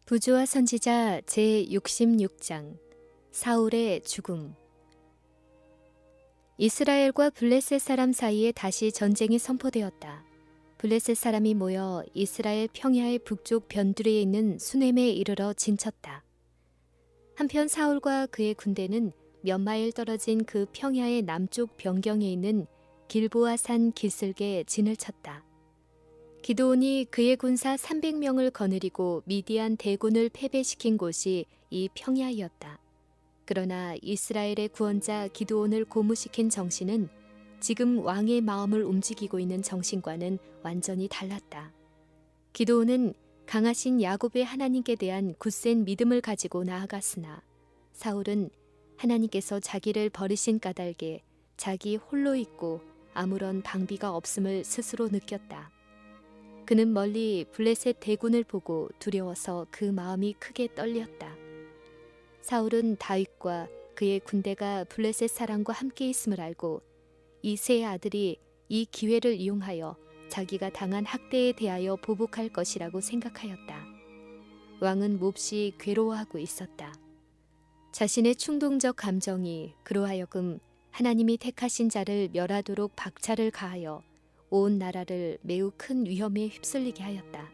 부조와 선지자 제66장 사울의 죽음. 이스라엘과 블레셋 사람 사이에 다시 전쟁이 선포되었다. 블레셋 사람이 모여 이스라엘 평야의 북쪽 변두리에 있는 수넴에 이르러 진쳤다. 한편 사울과 그의 군대는 몇 마일 떨어진 그 평야의 남쪽 변경에 있는 길보아 산 기슭에 진을 쳤다. 기드온이 그의 군사 300명을 거느리고 미디안 대군을 패배시킨 곳이 이 평야이었다. 그러나 이스라엘의 구원자 기드온을 고무시킨 정신은 지금 왕의 마음을 움직이고 있는 정신과는 완전히 달랐다. 기드온은 강하신 야곱의 하나님께 대한 굳센 믿음을 가지고 나아갔으나 사울은 하나님께서 자기를 버리신 까닭에 자기 홀로 있고 아무런 방비가 없음을 스스로 느꼈다. 그는 멀리 블레셋 대군을 보고 두려워서 그 마음이 크게 떨렸다. 사울은 다윗과 그의 군대가 블레셋 사람과 함께 있음을 알고 이 세 아들이 이 기회를 이용하여 자기가 당한 학대에 대하여 보복할 것이라고 생각하였다. 왕은 몹시 괴로워하고 있었다. 자신의 충동적 감정이 그로 하여금 하나님이 택하신 자를 멸하도록 박차를 가하여 온 나라를 매우 큰 위험에 휩쓸리게 하였다.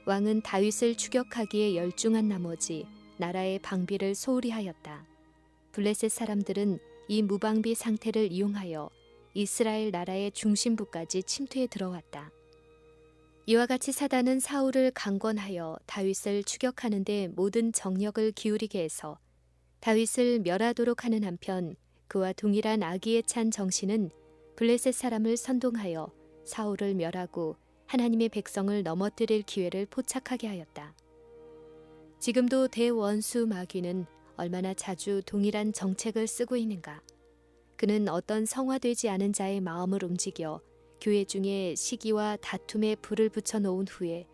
왕은 다윗을 추격하기에 열중한 나머지 나라의 방비를 소홀히 하였다. 블레셋 사람들은 이 무방비 상태를 이용하여 이스라엘 나라의 중심부까지 침투해 들어왔다. 이와 같이 사단은 사울을 강권하여 다윗을 추격하는 데 모든 정력을 기울이게 해서 다윗을 멸하도록 하는 한편 그와 동일한 악의에 찬 정신은 블레셋 사람을 선동하여 사울을 멸하고 하나님의 백성을 넘어뜨릴 기회를 포착하게 하였다. 지금도 대원수 마귀는 얼마나 자주 동일한 정책을 쓰고 있는가. 그는 어떤 성화되지 않은 자의 마음을 움직여 교회 중에 시기와 다툼에 불을 붙여놓은 후에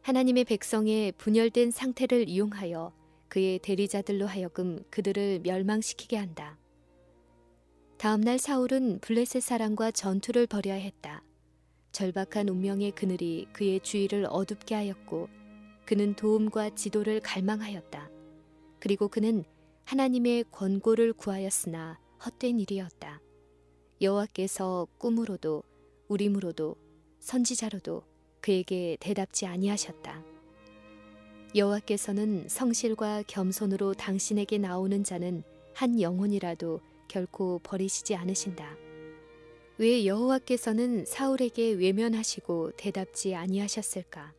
하나님의 백성의 분열된 상태를 이용하여 그의 대리자들로 하여금 그들을 멸망시키게 한다. 다음날 사울은 블레셋 사람과 전투를 벌여야 했다. 절박한 운명의 그늘이 그의 주위를 어둡게 하였고 그는 도움과 지도를 갈망하였다. 그리고 그는 하나님의 권고를 구하였으나 헛된 일이었다. 여호와께서 꿈으로도 우림으로도 선지자로도 그에게 대답지 아니하셨다. 여호와께서는 성실과 겸손으로 당신에게 나오는 자는 한 영혼이라도 결코 버리시지 않으신다. 왜 여호와께서는 사울에게 외면하시고 대답지 아니하셨을까?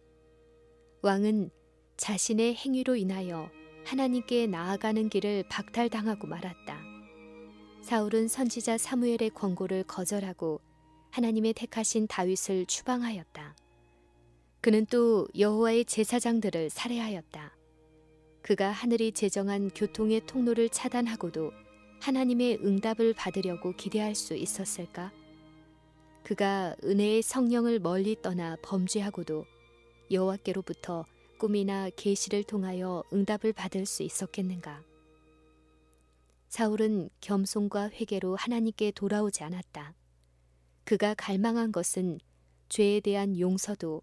왕은 자신의 행위로 인하여 하나님께 나아가는 길을 박탈당하고 말았다. 사울은 선지자 사무엘의 권고를 거절하고 하나님의 택하신 다윗을 추방하였다. 그는 또 여호와의 제사장들을 살해하였다. 그가 하늘이 제정한 교통의 통로를 차단하고도 하나님의 응답을 받으려고 기대할 수 있었을까? 그가 은혜의 성령을 멀리 떠나 범죄하고도 여호와께로부터 꿈이나 계시를 통하여 응답을 받을 수 있었겠는가? 사울은 겸손과 회개로 하나님께 돌아오지 않았다. 그가 갈망한 것은 죄에 대한 용서도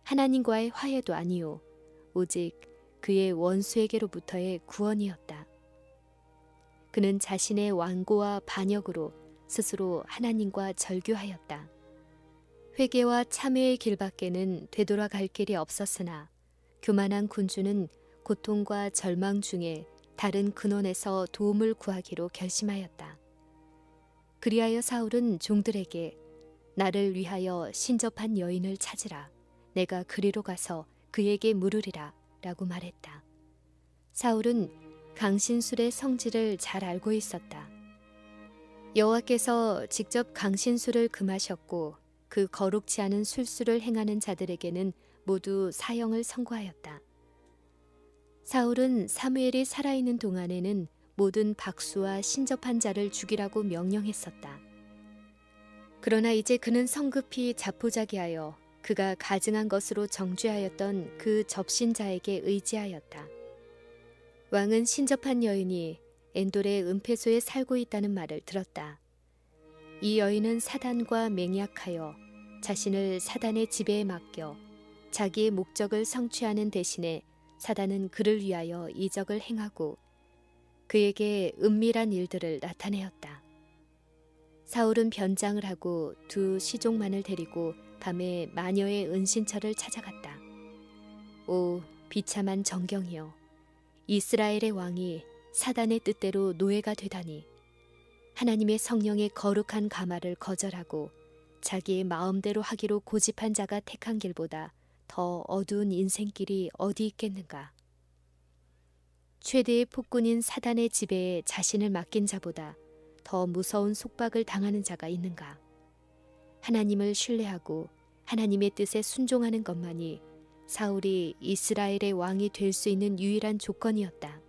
하나님과의 화해도 아니요 오직 그의 원수에게로부터의 구원이었다. 그는 자신의 완고와 반역으로 스스로 하나님과 절교하였다. 회개와 참회의 길밖에는 되돌아갈 길이 없었으나 교만한 군주는 고통과 절망 중에 다른 근원에서 도움을 구하기로 결심하였다. 그리하여 사울은 종들에게 나를 위하여 신접한 여인을 찾으라. 내가 그리로 가서 그에게 물으리라 라고 말했다. 사울은 강신술의 성질을 잘 알고 있었다. 여호와께서 직접 강신술을 금하셨고 그 거룩치 않은 술수를 행하는 자들에게는 모두 사형을 선고하였다. 사울은 사무엘이 살아있는 동안에는 모든 박수와 신접한 자를 죽이라고 명령했었다. 그러나 이제 그는 성급히 자포자기하여 그가 가증한 것으로 정죄하였던 그 접신자에게 의지하였다. 왕은 신접한 여인이 엔돌의 은폐소에 살고 있다는 말을 들었다. 이 여인은 사단과 맹약하여 자신을 사단의 지배에 맡겨 자기의 목적을 성취하는 대신에 사단은 그를 위하여 이적을 행하고 그에게 은밀한 일들을 나타내었다. 사울은 변장을 하고 두 시종만을 데리고 밤에 마녀의 은신처를 찾아갔다. 오 비참한 정경이여, 이스라엘의 왕이 사단의 뜻대로 노예가 되다니. 하나님의 성령의 거룩한 가마를 거절하고 자기의 마음대로 하기로 고집한 자가 택한 길보다 더 어두운 인생길이 어디 있겠는가. 최대의 폭군인 사단의 지배에 자신을 맡긴 자보다 더 무서운 속박을 당하는 자가 있는가. 하나님을 신뢰하고 하나님의 뜻에 순종하는 것만이 사울이 이스라엘의 왕이 될 수 있는 유일한 조건이었다.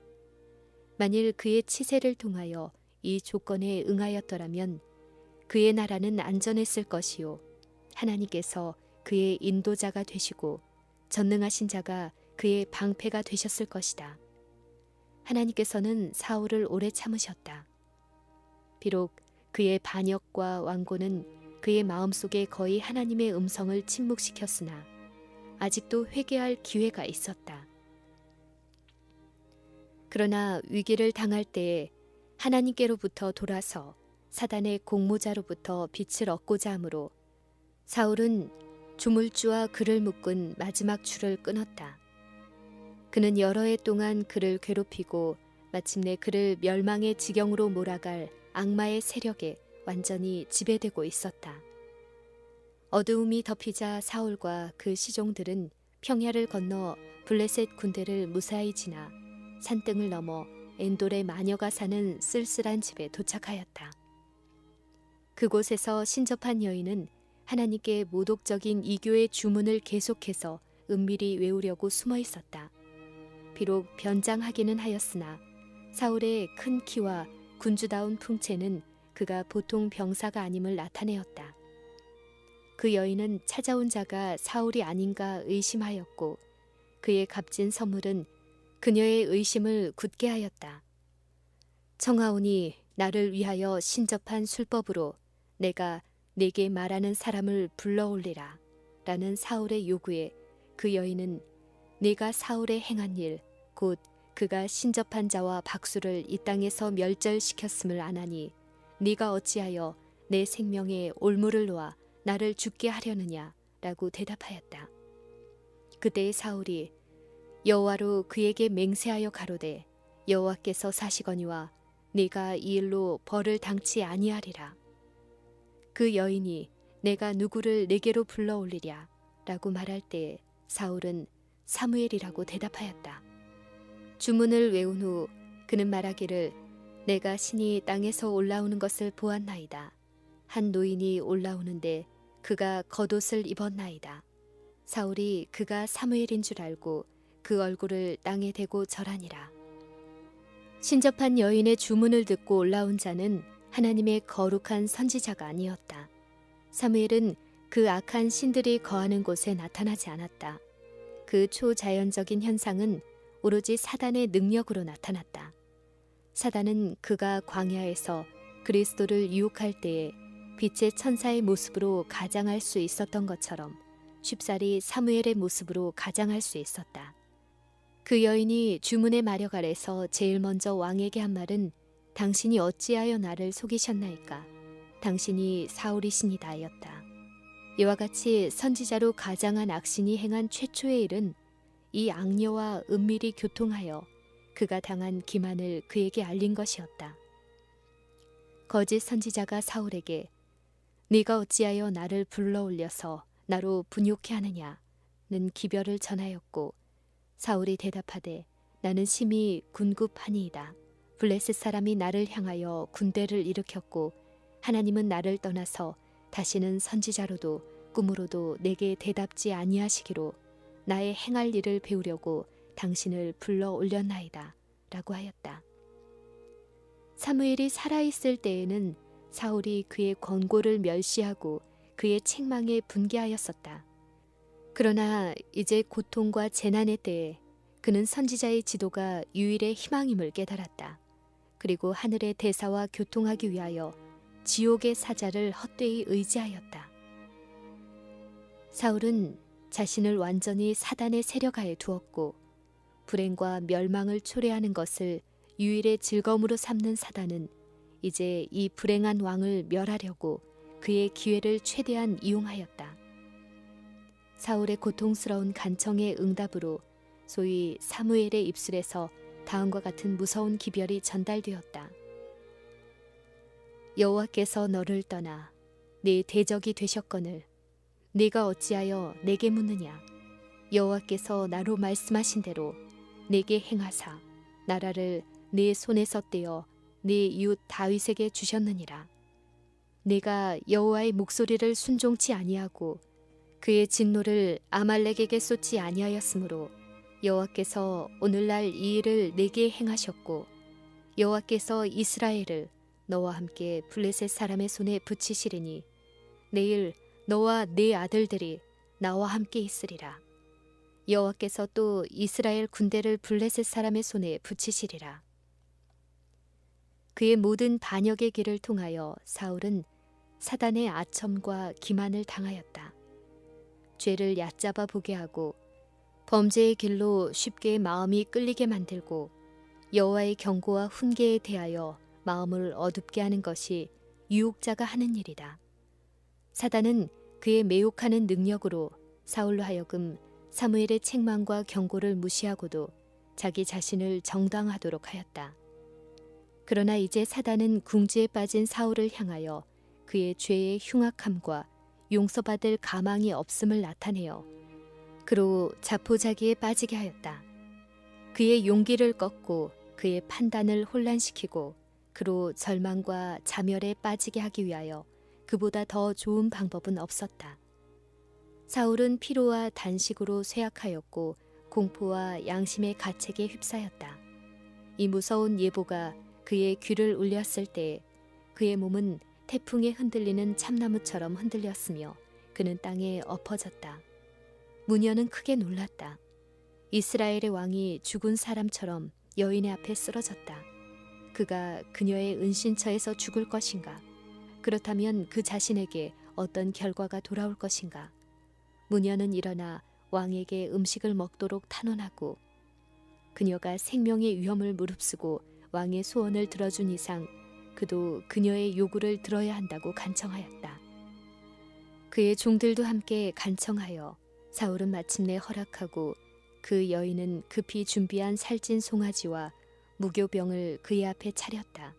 만일 그의 치세를 통하여 이 조건에 응하였더라면 그의 나라는 안전했을 것이요, 하나님께서 그의 인도자가 되시고 전능하신 자가 그의 방패가 되셨을 것이다. 하나님께서는 사울을 오래 참으셨다. 비록 그의 반역과 완고는 그의 마음속에 거의 하나님의 음성을 침묵시켰으나 아직도 회개할 기회가 있었다. 그러나 위기를 당할 때에 하나님께로부터 돌아서 사단의 공모자로부터 빛을 얻고자 하므로 사울은 조물주와 그를 묶은 마지막 줄을 끊었다. 그는 여러 해 동안 그를 괴롭히고 마침내 그를 멸망의 지경으로 몰아갈 악마의 세력에 완전히 지배되고 있었다. 어두움이 덮이자 사울과 그 시종들은 평야를 건너 블레셋 군대를 무사히 지나 산등을 넘어 엔돌의 마녀가 사는 쓸쓸한 집에 도착하였다. 그곳에서 신접한 여인은 하나님께 모독적인 이교의 주문을 계속해서 은밀히 외우려고 숨어 있었다. 비록 변장하기는 하였으나 사울의 큰 키와 군주다운 풍채는 그가 보통 병사가 아님을 나타내었다. 그 여인은 찾아온 자가 사울이 아닌가 의심하였고 그의 값진 선물은 그녀의 의심을 굳게 하였다. 청하오니 나를 위하여 신접한 술법으로 내가 내게 말하는 사람을 불러올리라 라는 사울의 요구에 그 여인은 네가 사울의 행한 일, 곧 그가 신접한 자와 박수를 이 땅에서 멸절시켰음을 아나니 네가 어찌하여 내 생명에 올무를 놓아 나를 죽게 하려느냐 라고 대답하였다. 그때 사울이 여호와로 그에게 맹세하여 가로되 여호와께서 사시거니와 네가 이 일로 벌을 당치 아니하리라. 그 여인이 내가 누구를 내게로 불러올리랴 라고 말할 때에 사울은 사무엘이라고 대답하였다. 주문을 외운 후 그는 말하기를 내가 신이 땅에서 올라오는 것을 보았나이다. 한 노인이 올라오는데 그가 겉옷을 입었나이다. 사울이 그가 사무엘인 줄 알고 그 얼굴을 땅에 대고 절하니라. 신접한 여인의 주문을 듣고 올라온 자는 하나님의 거룩한 선지자가 아니었다. 사무엘은 그 악한 신들이 거하는 곳에 나타나지 않았다. 그 초자연적인 현상은 오로지 사단의 능력으로 나타났다. 사단은 그가 광야에서 그리스도를 유혹할 때에 빛의 천사의 모습으로 가장할 수 있었던 것처럼 쉽사리 사무엘의 모습으로 가장할 수 있었다. 그 여인이 주문의 마력 아래서 제일 먼저 왕에게 한 말은 당신이 어찌하여 나를 속이셨나이까? 당신이 사울이시니다였다. 이와 같이 선지자로 가장한 악신이 행한 최초의 일은 이 악녀와 은밀히 교통하여 그가 당한 기만을 그에게 알린 것이었다. 거짓 선지자가 사울에게 네가 어찌하여 나를 불러올려서 나로 분욕케 하느냐는 기별을 전하였고 사울이 대답하되 나는 심히 군굽하니이다. 블레셋 사람이 나를 향하여 군대를 일으켰고 하나님은 나를 떠나서 다시는 선지자로도 꿈으로도 내게 대답지 아니하시기로 나의 행할 일을 배우려고 당신을 불러 올렸나이다 라고 하였다. 사무엘이 살아있을 때에는 사울이 그의 권고를 멸시하고 그의 책망에 분개하였었다. 그러나 이제 고통과 재난의 때에 그는 선지자의 지도가 유일의 희망임을 깨달았다. 그리고 하늘의 대사와 교통하기 위하여 지옥의 사자를 헛되이 의지하였다. 사울은 자신을 완전히 사단의 세력하에 두었고 불행과 멸망을 초래하는 것을 유일의 즐거움으로 삼는 사단은 이제 이 불행한 왕을 멸하려고 그의 기회를 최대한 이용하였다. 사울의 고통스러운 간청의 응답으로 소위 사무엘의 입술에서 다음과 같은 무서운 기별이 전달되었다. 여호와께서 너를 떠나 네 대적이 되셨거늘 네가 어찌하여 내게 묻느냐. 여호와께서 나로 말씀하신 대로 내게 행하사 나라를 네 손에서 떼어 네 이웃 다윗에게 주셨느니라. 내가 여호와의 목소리를 순종치 아니하고 그의 진노를 아말렉에게 쏟지 아니하였으므로 여호와께서 오늘날 이 일을 내게 행하셨고 여호와께서 이스라엘을 너와 함께 블레셋 사람의 손에 붙이시리니 내일 너와 네 아들들이 나와 함께 있으리라. 여호와께서 또 이스라엘 군대를 블레셋 사람의 손에 붙이시리라. 그의 모든 반역의 길을 통하여 사울은 사단의 아첨과 기만을 당하였다. 죄를 얕잡아 보게 하고 범죄의 길로 쉽게 마음이 끌리게 만들고 여호와의 경고와 훈계에 대하여 마음을 어둡게 하는 것이 유혹자가 하는 일이다. 사단은 그의 매혹하는 능력으로 사울로 하여금 사무엘의 책망과 경고를 무시하고도 자기 자신을 정당화하도록 하였다. 그러나 이제 사단은 궁지에 빠진 사울을 향하여 그의 죄의 흉악함과 용서받을 가망이 없음을 나타내어 그로 자포자기에 빠지게 하였다. 그의 용기를 꺾고 그의 판단을 혼란시키고 그로 절망과 자멸에 빠지게 하기 위하여 그보다 더 좋은 방법은 없었다. 사울은 피로와 단식으로 쇠약하였고 공포와 양심의 가책에 휩싸였다. 이 무서운 예보가 그의 귀를 울렸을 때 그의 몸은 태풍에 흔들리는 참나무처럼 흔들렸으며 그는 땅에 엎어졌다. 무녀는 크게 놀랐다. 이스라엘의 왕이 죽은 사람처럼 여인의 앞에 쓰러졌다. 그가 그녀의 은신처에서 죽을 것인가? 그렇다면 그 자신에게 어떤 결과가 돌아올 것인가? 무녀는 일어나 왕에게 음식을 먹도록 탄원하고 그녀가 생명의 위험을 무릅쓰고 왕의 소원을 들어준 이상 그도 그녀의 요구를 들어야 한다고 간청하였다. 그의 종들도 함께 간청하여 사울은 마침내 허락하고 그 여인은 급히 준비한 살찐 송아지와 무교병을 그의 앞에 차렸다.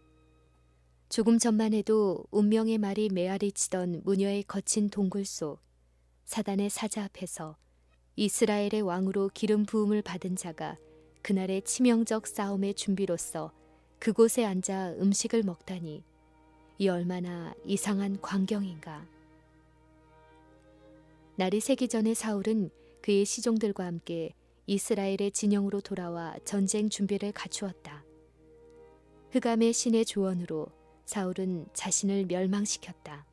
조금 전만 해도 운명의 말이 메아리 치던 무녀의 거친 동굴 속 사단의 사자 앞에서 이스라엘의 왕으로 기름 부음을 받은 자가 그날의 치명적 싸움의 준비로서 그곳에 앉아 음식을 먹다니 이 얼마나 이상한 광경인가. 날이 새기 전에 사울은 그의 시종들과 함께 이스라엘의 진영으로 돌아와 전쟁 준비를 갖추었다. 흑암의 신의 조언으로 사울은 자신을 멸망시켰다.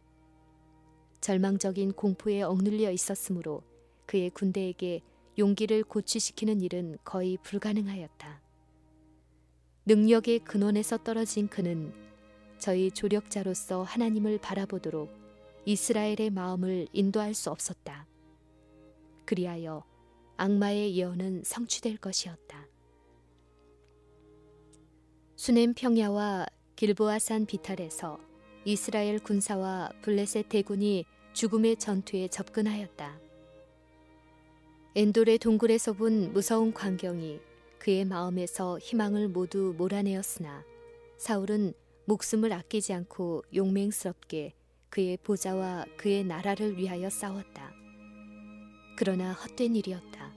절망적인 공포에 억눌려 있었으므로 그의 군대에게 용기를 고취시키는 일은 거의 불가능하였다. 능력의 근원에서 떨어진 그는 저희 조력자로서 하나님을 바라보도록 이스라엘의 마음을 인도할 수 없었다. 그리하여 악마의 예언은 성취될 것이었다. 수넴 평야와 길보아산 비탈에서 이스라엘 군사와 블레셋 대군이 죽음의 전투에 접근하였다. 엔돌의 동굴에서 본 무서운 광경이 그의 마음에서 희망을 모두 몰아내었으나 사울은 목숨을 아끼지 않고 용맹스럽게 그의 보좌와 그의 나라를 위하여 싸웠다. 그러나 헛된 일이었다.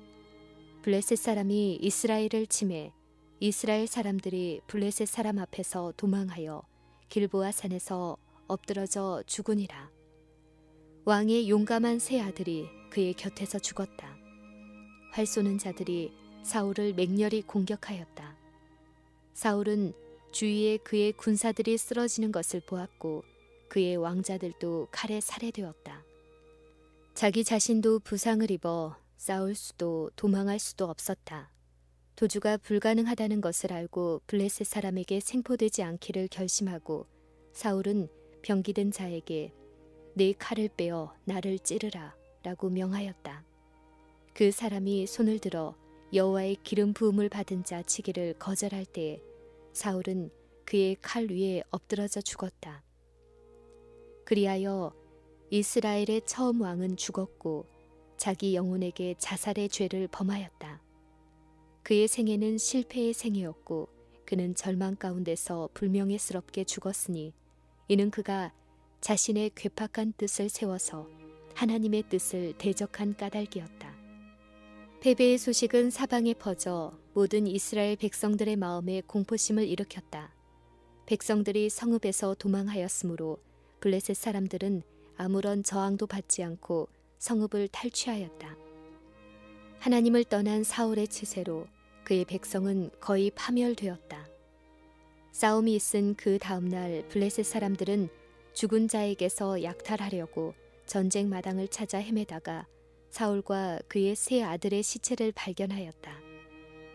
블레셋 사람이 이스라엘을 침해 이스라엘 사람들이 블레셋 사람 앞에서 도망하여 길보아 산에서 엎드러져 죽으니라. 왕의 용감한 세 아들이 그의 곁에서 죽었다. 활 쏘는 자들이 사울을 맹렬히 공격하였다. 사울은 주위에 그의 군사들이 쓰러지는 것을 보았고 그의 왕자들도 칼에 살해되었다. 자기 자신도 부상을 입어 싸울 수도 도망할 수도 없었다. 도주가 불가능하다는 것을 알고 블레셋 사람에게 생포되지 않기를 결심하고 사울은 병기든 자에게 내 칼을 빼어 나를 찌르라 라고 명하였다. 그 사람이 손을 들어 여호와의 기름 부음을 받은 자 치기를 거절할 때에 사울은 그의 칼 위에 엎드러져 죽었다. 그리하여 이스라엘의 처음 왕은 죽었고 자기 영혼에게 자살의 죄를 범하였다. 그의 생애는 실패의 생애였고 그는 절망 가운데서 불명예스럽게 죽었으니 이는 그가 자신의 괴팍한 뜻을 세워서 하나님의 뜻을 대적한 까닭이었다. 패배의 소식은 사방에 퍼져 모든 이스라엘 백성들의 마음에 공포심을 일으켰다. 백성들이 성읍에서 도망하였으므로 블레셋 사람들은 아무런 저항도 받지 않고 성읍을 탈취하였다. 하나님을 떠난 사울의 치세로 그의 백성은 거의 파멸되었다. 싸움이 있은 그 다음날 블레셋 사람들은 죽은 자에게서 약탈하려고 전쟁 마당을 찾아 헤매다가 사울과 그의 세 아들의 시체를 발견하였다.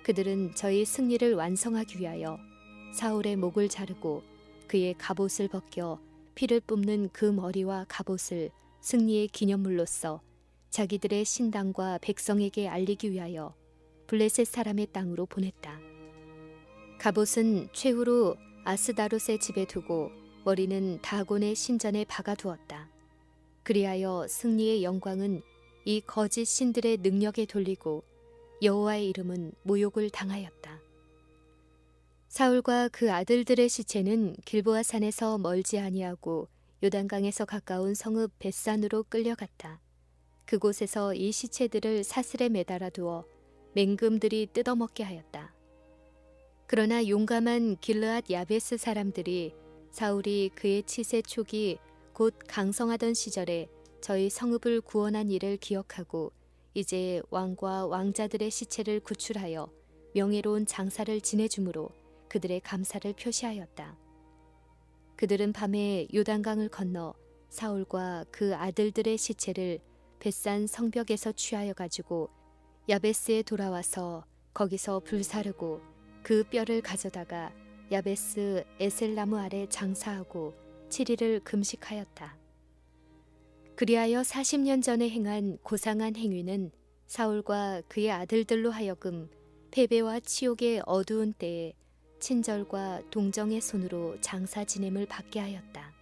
그들은 저희 승리를 완성하기 위하여 사울의 목을 자르고 그의 갑옷을 벗겨 피를 뿜는 그 머리와 갑옷을 승리의 기념물로서 자기들의 신당과 백성에게 알리기 위하여 블레셋 사람의 땅으로 보냈다. 갑옷은 최후로 아스다롯의 집에 두고 머리는 다곤의 신전에 박아두었다. 그리하여 승리의 영광은 이 거짓 신들의 능력에 돌리고 여호와의 이름은 모욕을 당하였다. 사울과 그 아들들의 시체는 길보아 산에서 멀지 아니하고 요단강에서 가까운 성읍 벳산으로 끌려갔다. 그곳에서 이 시체들을 사슬에 매달아 두어 맹금들이 뜯어먹게 하였다. 그러나 용감한 길르앗 야베스 사람들이 사울이 그의 치세 촉이 곧 강성하던 시절에 저희 성읍을 구원한 일을 기억하고 이제 왕과 왕자들의 시체를 구출하여 명예로운 장사를 지내주므로 그들의 감사를 표시하였다. 그들은 밤에 요단강을 건너 사울과 그 아들들의 시체를 벳산 성벽에서 취하여 가지고 야베스에 돌아와서 거기서 불사르고 그 뼈를 가져다가 야베스 에셀나무 아래 장사하고 7일을 금식하였다. 그리하여 40년 전에 행한 고상한 행위는 사울과 그의 아들들로 하여금 패배와 치욕의 어두운 때에 친절과 동정의 손으로 장사 지냄을 받게 하였다.